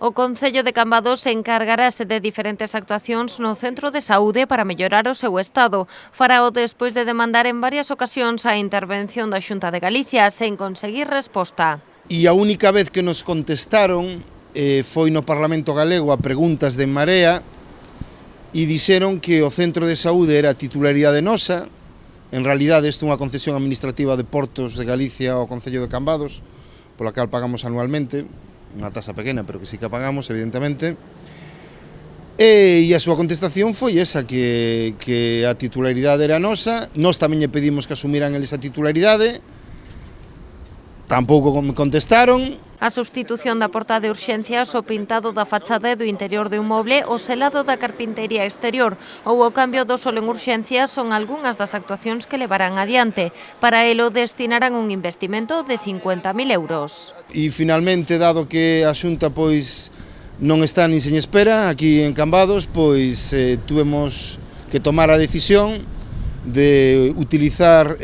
O Concello de Cambados encargarase de diferentes actuacións no centro de saúde para mellorar o seu estado. Farao despois de demandar en varias ocasións a intervención da Xunta de Galicia sen conseguir resposta. E a única vez que nos contestaron foi no Parlamento Galego a preguntas de En Marea e dixeron que o centro de saúde era titularidade nosa. En realidade, isto é unha concesión administrativa de Portos de Galicia ao Concello de Cambados, pola cal pagamos anualmente, unha tasa pequena, pero que sí que pagamos, evidentemente. E a súa contestación foi esa, que a titularidade era nosa. Nós tamén lle pedimos que asumiran eles a titularidade. Tampouco me contestaron. A substitución da porta de urxencias, o pintado da fachada e do interior de un moble, o selado da carpintería exterior ou o cambio do solo en urxencias son algunhas das actuacións que levarán adiante. Para elo destinarán un investimento de 50.000 euros. E finalmente, dado que a Xunta non está nin sen espera aquí en Cambados, tuvemos que tomar a decisión de utilizar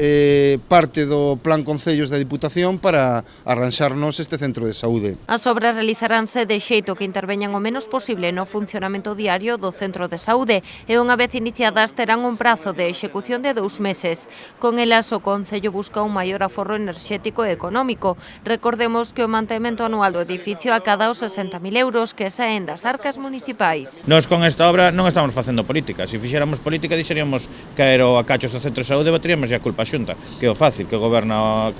parte do Plan Concellos da Diputación para arranxarnos este centro de saúde. As obras realizaránse de xeito que interveñan o menos posible no funcionamento diario do centro de saúde e unha vez iniciadas terán un prazo de execución de 2 meses. Con elas o Concello busca un maior aforro enerxético e económico. Recordemos que o mantemento anual do edificio acada os 60.000 euros que saen das arcas municipais. Nós con esta obra non estamos facendo política. Se fixéramos política, dixeríamos caer o cachos do centro de saúde, bateríamos a culpa a Xunta, que é o fácil, que goberna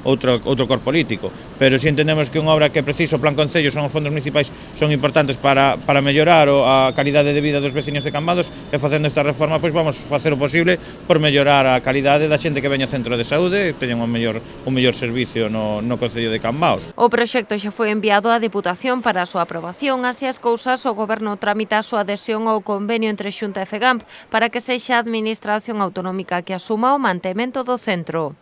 outro corpo político. Pero se entendemos que unha obra que é preciso, o Plan Concello, son os fondos municipais, son importantes para mellorar a calidade de vida dos veciños de Cambados, e facendo esta reforma, vamos facer o posible por mellorar a calidade da xente que veña ao centro de saúde e teñan un mellor servicio no Concello de Cambados. O proxecto xa foi enviado á Diputación para a súa aprobación. Así as cousas, o Goberno tramita a súa adhesión ao convenio entre Xunta e FEGAMP para que sexa a Administración autonómica que asuma o mantemento do centro.